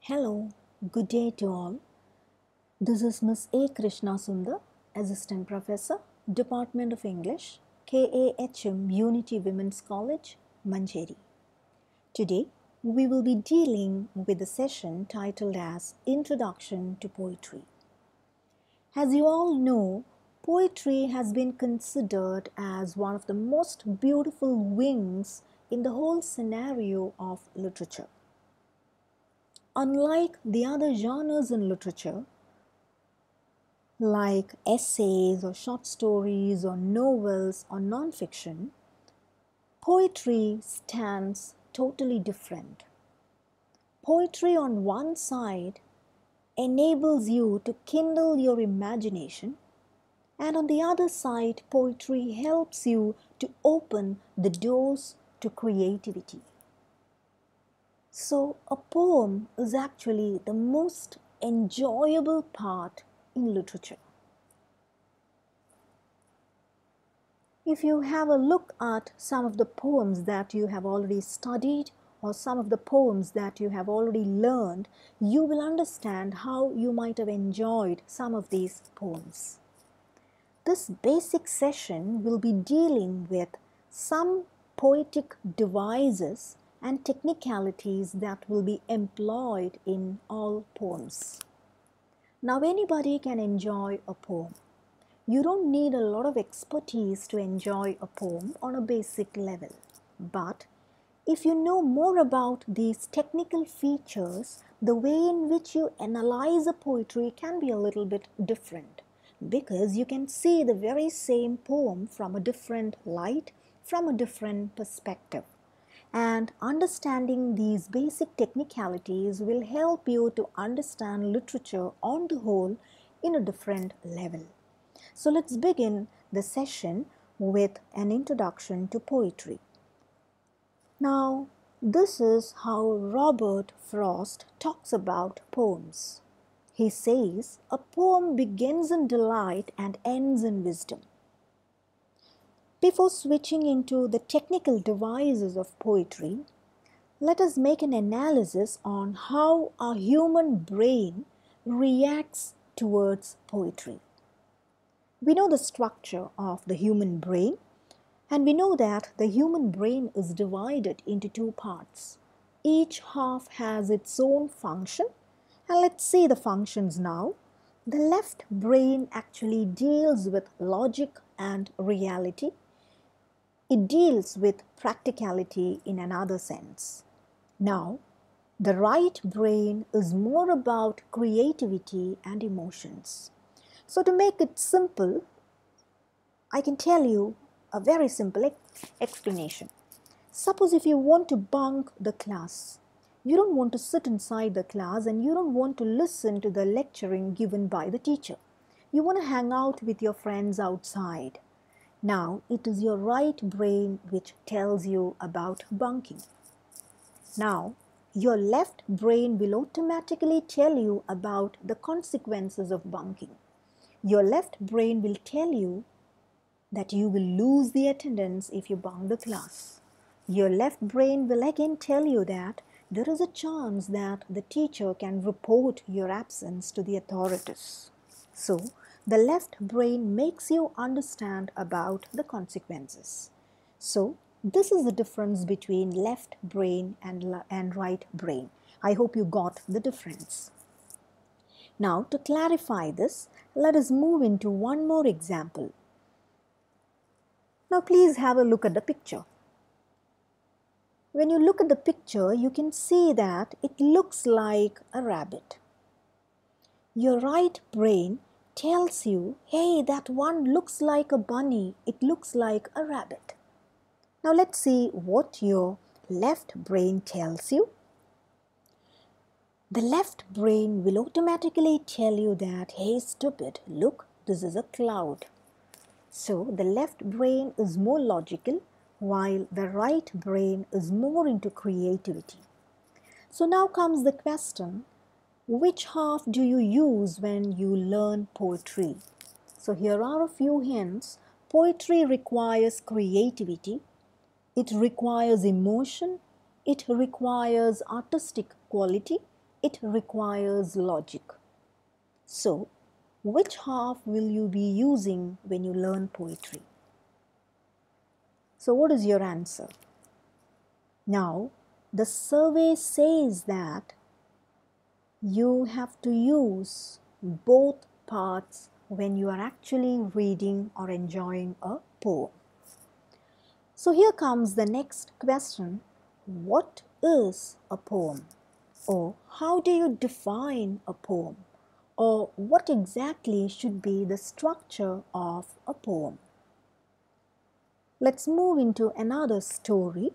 Hello, good day to all. This is Miss A. Krishna Sundar, Assistant Professor, Department of English, KAHM Unity Women's College, Manjeri. Today, we will be dealing with a session titled as Introduction to Poetry. As you all know, poetry has been considered as one of the most beautiful wings in the whole scenario of literature. Unlike the other genres in literature, like essays or short stories or novels or non-fiction, poetry stands totally different. Poetry on one side enables you to kindle your imagination, and on the other side, poetry helps you to open the doors to creativity. So, a poem is actually the most enjoyable part in literature. If you have a look at some of the poems that you have already studied or some of the poems that you have already learned, you will understand how you might have enjoyed some of these poems. This basic session will be dealing with some poetic devices and technicalities that will be employed in all poems. Now, anybody can enjoy a poem. You don't need a lot of expertise to enjoy a poem on a basic level. But if you know more about these technical features, the way in which you analyze a poetry can be a little bit different, because you can see the very same poem from a different light, from a different perspective. And understanding these basic technicalities will help you to understand literature on the whole in a different level. So let's begin the session with an introduction to poetry. Now, this is how Robert Frost talks about poems. He says, "A poem begins in delight and ends in wisdom." Before switching into the technical devices of poetry, let us make an analysis on how our human brain reacts towards poetry. We know the structure of the human brain, and we know that the human brain is divided into two parts. Each half has its own function, and let's see the functions now. The left brain actually deals with logic and reality. It deals with practicality in another sense. Now, the right brain is more about creativity and emotions. So to make it simple, I can tell you a very simple explanation. Suppose if you want to bunk the class, you don't want to sit inside the class and you don't want to listen to the lecturing given by the teacher. You want to hang out with your friends outside. Now, it is your right brain which tells you about bunking. Now, your left brain will automatically tell you about the consequences of bunking. Your left brain will tell you that you will lose the attendance if you bunk the class. Your left brain will again tell you that there is a chance that the teacher can report your absence to the authorities. So, the left brain makes you understand about the consequences. So, this is the difference between left brain and right brain. I hope you got the difference. Now, to clarify this, let us move into one more example. Now, please have a look at the picture. When you look at the picture, you can see that it looks like a rabbit. Your right brain tells you, hey, that one looks like a bunny, it looks like a rabbit. Now let's see what your left brain tells you. The left brain will automatically tell you that, hey, stupid, look, this is a cloud. So the left brain is more logical, while the right brain is more into creativity. So now comes the question, which half do you use when you learn poetry? So here are a few hints. Poetry requires creativity, it requires emotion, it requires artistic quality, it requires logic. So, which half will you be using when you learn poetry? So, what is your answer? Now, the survey says that you have to use both parts when you are actually reading or enjoying a poem. So here comes the next question. What is a poem? Or how do you define a poem? Or what exactly should be the structure of a poem? Let's move into another story.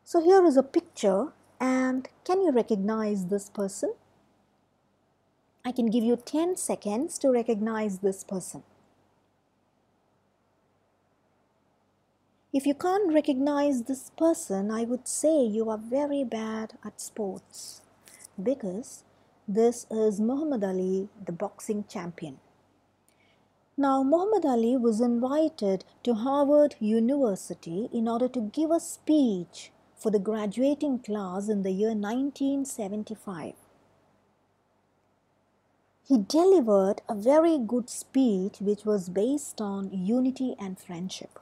So here is a picture, and can you recognize this person? I can give you 10 seconds to recognize this person. If you can't recognize this person, I would say you are very bad at sports, because this is Muhammad Ali, the boxing champion. Now, Muhammad Ali was invited to Harvard University in order to give a speech for the graduating class in the year 1975. He delivered a very good speech which was based on unity and friendship.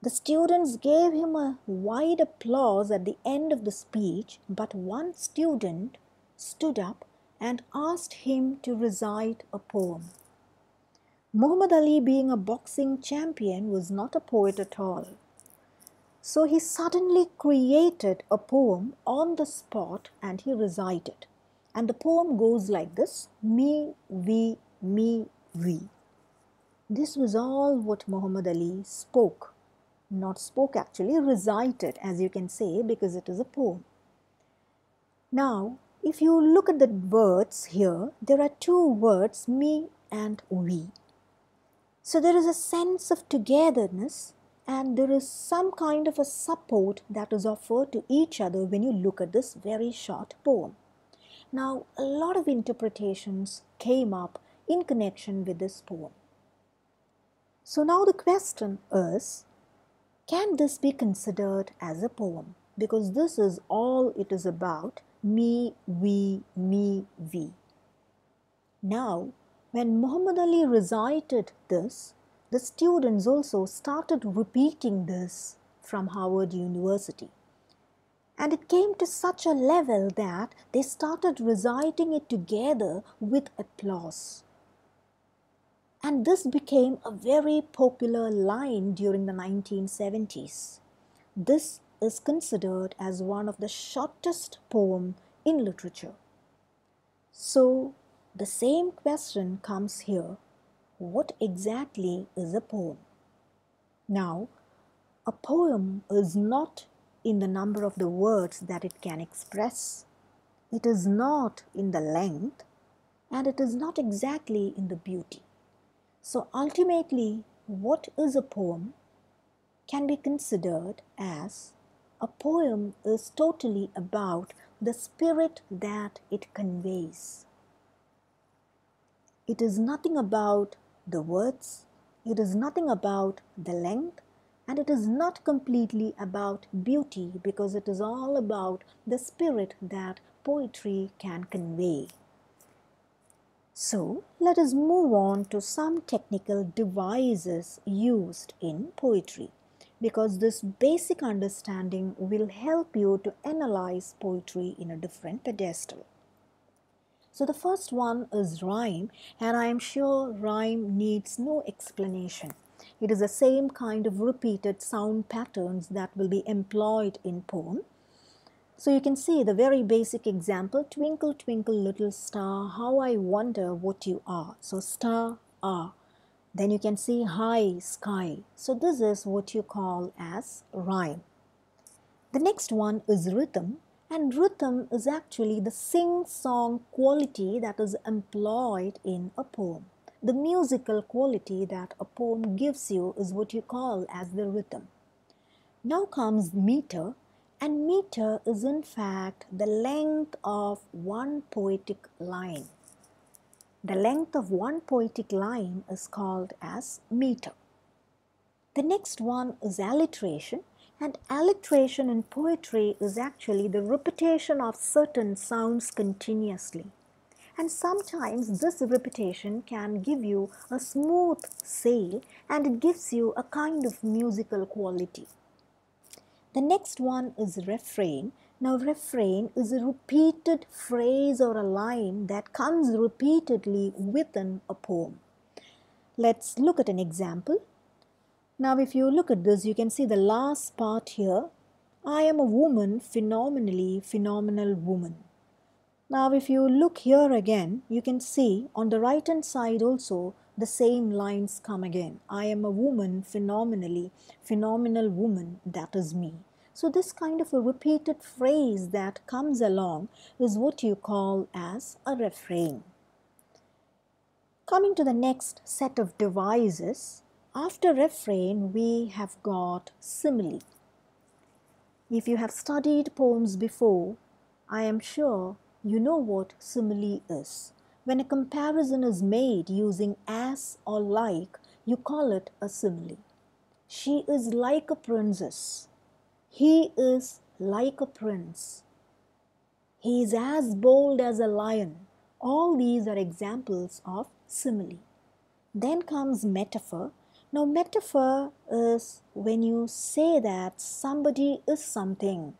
The students gave him a wide applause at the end of the speech, but one student stood up and asked him to recite a poem. Muhammad Ali, being a boxing champion, was not a poet at all. So he suddenly created a poem on the spot and he recited. And the poem goes like this: me, we, me, we. This was all what Muhammad Ali spoke. Not spoke actually, recited, as you can say, because it is a poem. Now, if you look at the words here, there are two words, me and we. So there is a sense of togetherness and there is some kind of a support that is offered to each other when you look at this very short poem. Now, a lot of interpretations came up in connection with this poem. So now the question is, can this be considered as a poem? Because this is all it is about, me, we, me, we. Now, when Muhammad Ali recited this, the students also started repeating this from Harvard University. And it came to such a level that they started reciting it together with applause. And this became a very popular line during the 1970s. This is considered as one of the shortest poems in literature. So, the same question comes here. What exactly is a poem? Now, a poem is not in the number of the words that it can express. It is not in the length, and it is not exactly in the beauty. So ultimately, what is a poem can be considered as a poem is totally about the spirit that it conveys. It is nothing about the words, it is nothing about the length, and it is not completely about beauty, because it is all about the spirit that poetry can convey. So, let us move on to some technical devices used in poetry, because this basic understanding will help you to analyze poetry in a different pedestal. So the first one is rhyme, and I am sure rhyme needs no explanation. It is the same kind of repeated sound patterns that will be employed in poem. So you can see the very basic example, twinkle, twinkle, little star, how I wonder what you are. So star, are. Then you can see high, sky. So this is what you call as rhyme. The next one is rhythm, and rhythm is actually the sing-song quality that is employed in a poem. The musical quality that a poem gives you is what you call as the rhythm. Now comes meter, and meter is in fact the length of one poetic line. The length of one poetic line is called as meter. The next one is alliteration, And alliteration in poetry is actually the repetition of certain sounds continuously. And sometimes this repetition can give you a smooth sail and it gives you a kind of musical quality. The next one is refrain. Now refrain is a repeated phrase or a line that comes repeatedly within a poem. Let's look at an example. Now if you look at this, you can see the last part here. I am a woman, phenomenally phenomenal woman. Now if you look here again, you can see on the right hand side also the same lines come again. I am a woman, phenomenally phenomenal woman, that is me. So this kind of a repeated phrase that comes along is what you call as a refrain. Coming to the next set of devices, after refrain we have got simile. If you have studied poems before, I am sure you know what simile is. When a comparison is made using as or like, you call it a simile. She is like a princess. He is like a prince. He is as bold as a lion. All these are examples of simile. Then comes metaphor. Now metaphor is when you say that somebody is something,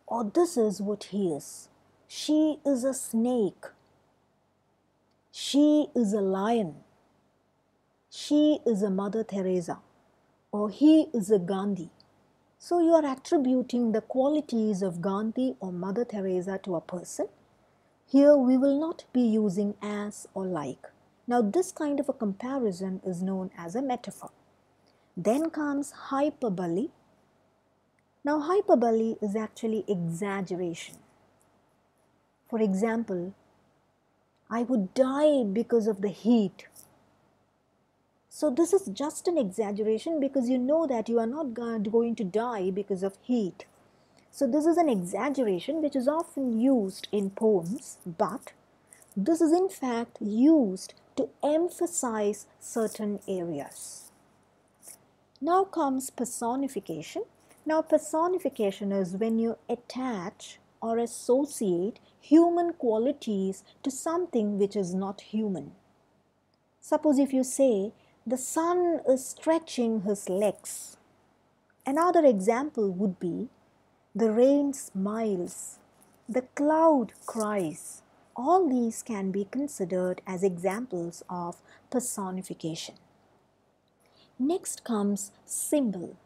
or this is what he is. She is a snake. She is a lion. She is a Mother Teresa, or he is a Gandhi. So you are attributing the qualities of Gandhi or Mother Teresa to a person. Here we will not be using as or like. Now this kind of a comparison is known as a metaphor. Then comes hyperbole. Now hyperbole is actually exaggeration. For example, I would die because of the heat. So this is just an exaggeration because you know that you are not going to die because of heat. So this is an exaggeration which is often used in poems, but this is in fact used to emphasize certain areas. Now comes personification. Now personification is when you attach or associate human qualities to something which is not human. Suppose if you say, the sun is stretching his legs. Another example would be, the rain smiles, the cloud cries. All these can be considered as examples of personification. Next comes symbol.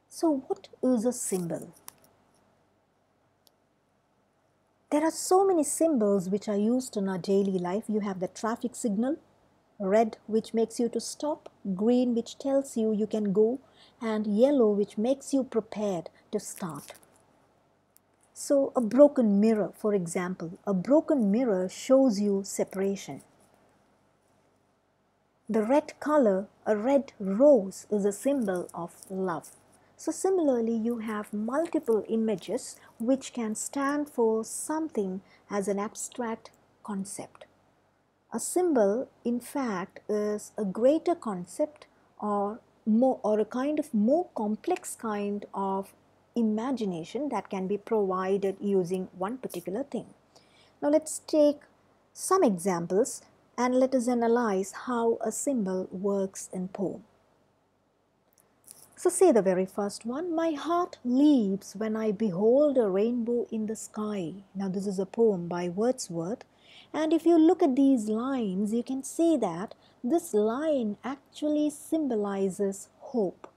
So what is a symbol? There are so many symbols which are used in our daily life. You have the traffic signal, red which makes you to stop, green which tells you you can go, and yellow which makes you prepared to start. So a broken mirror, for example, a broken mirror shows you separation. The red color, a red rose, is a symbol of love. So similarly, you have multiple images which can stand for something as an abstract concept. A symbol, in fact, is a greater concept or a kind of more complex kind of imagination that can be provided using one particular thing. Now let's take some examples and let us analyze how a symbol works in poem. So say the very first one, my heart leaps when I behold a rainbow in the sky. Now this is a poem by Wordsworth, and if you look at these lines, you can see that this line actually symbolizes hope.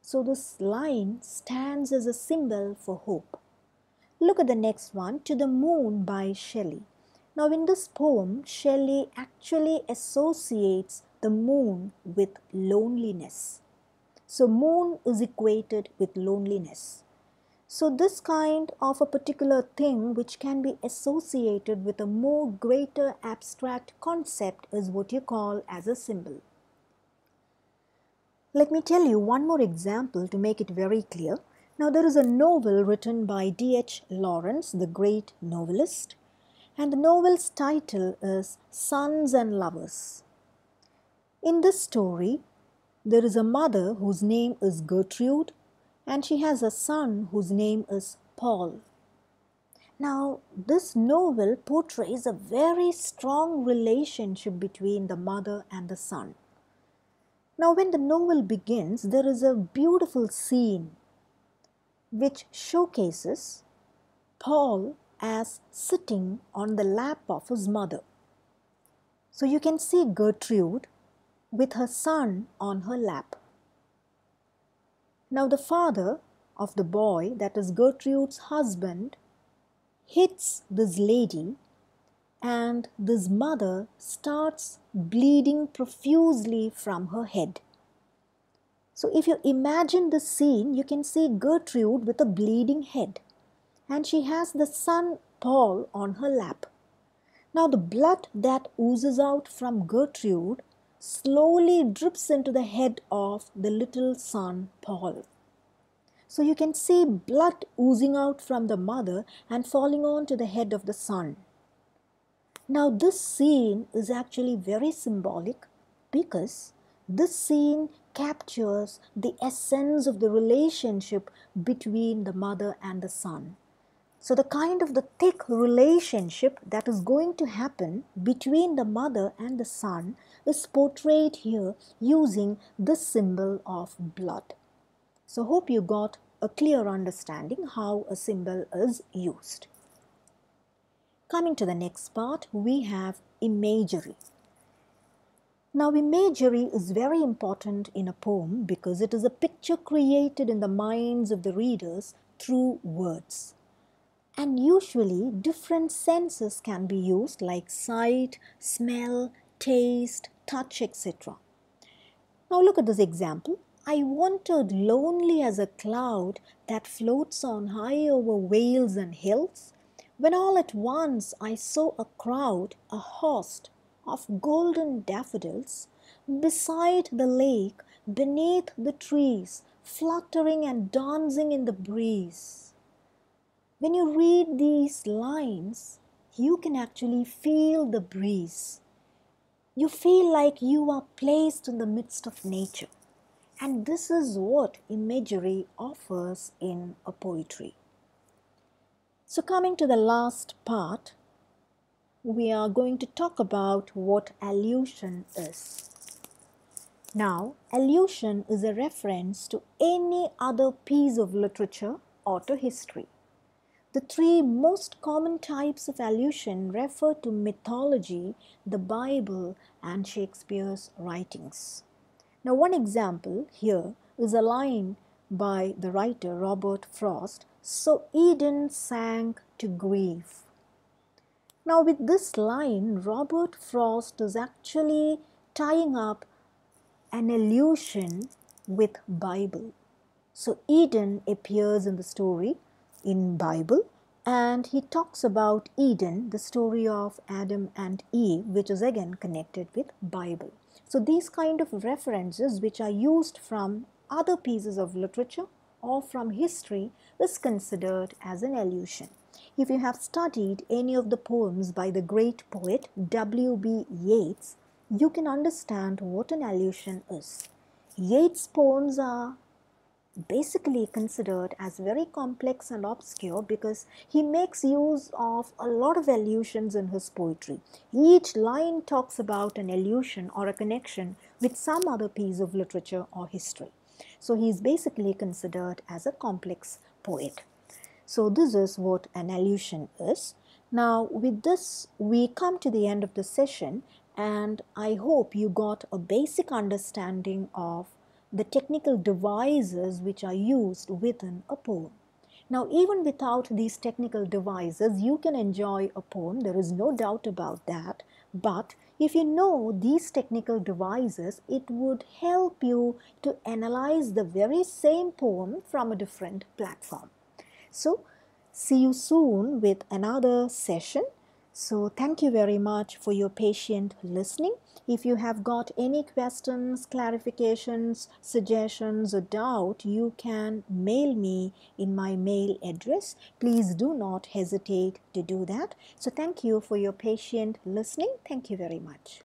So this line stands as a symbol for hope. Look at the next one, To the Moon by Shelley. Now in this poem, Shelley actually associates the moon with loneliness. So moon is equated with loneliness. So this kind of a particular thing which can be associated with a more greater abstract concept is what you call as a symbol. Let me tell you one more example to make it very clear. Now there is a novel written by D.H. Lawrence, the great novelist, and the novel's title is Sons and Lovers. In this story, there is a mother whose name is Gertrude and she has a son whose name is Paul. Now, this novel portrays a very strong relationship between the mother and the son. Now, when the novel begins, there is a beautiful scene which showcases Paul as sitting on the lap of his mother. So you can see Gertrude with her son on her lap. Now the father of the boy, that is Gertrude's husband, hits this lady, and this mother starts bleeding profusely from her head. So if you imagine the scene, you can see Gertrude with a bleeding head, and she has the son Paul on her lap. Now the blood that oozes out from Gertrude slowly drips into the head of the little son Paul. So you can see blood oozing out from the mother and falling onto the head of the son. Now this scene is actually very symbolic because this scene captures the essence of the relationship between the mother and the son. So the kind of the thick relationship that is going to happen between the mother and the son is portrayed here using this symbol of blood. So hope you got a clear understanding how a symbol is used. Coming to the next part, we have imagery. Now imagery is very important in a poem because it is a picture created in the minds of the readers through words. And usually different senses can be used like sight, smell, taste, touch, etc. Now look at this example. I wandered lonely as a cloud that floats on high over vales and hills, when all at once I saw a crowd, a host of golden daffodils, beside the lake, beneath the trees, fluttering and dancing in the breeze. When you read these lines, you can actually feel the breeze. You feel like you are placed in the midst of nature. And this is what imagery offers in a poetry. So coming to the last part, we are going to talk about what allusion is. Now, allusion is a reference to any other piece of literature or to history. The three most common types of allusion refer to mythology, the Bible, and Shakespeare's writings. Now, one example here is a line by the writer Robert Frost, "So Eden sank to grief." Now, with this line, Robert Frost is actually tying up an allusion with Bible. So, Eden appears in the story in Bible, and he talks about Eden, the story of Adam and Eve, which is again connected with Bible. So these kind of references which are used from other pieces of literature or from history is considered as an allusion. If you have studied any of the poems by the great poet W.B. Yeats, you can understand what an allusion is. Yeats' poems are basically considered as very complex and obscure because he makes use of a lot of allusions in his poetry. Each line talks about an allusion or a connection with some other piece of literature or history. So he is basically considered as a complex poet. So this is what an allusion is. Now with this we come to the end of the session, and I hope you got a basic understanding of the technical devices which are used within a poem. Now even without these technical devices you can enjoy a poem, there is no doubt about that, but if you know these technical devices, it would help you to analyze the very same poem from a different platform. So see you soon with another session. So thank you very much for your patient listening. If you have got any questions, clarifications, suggestions or doubt, you can mail me in my mail address. Please do not hesitate to do that. So thank you for your patient listening. Thank you very much.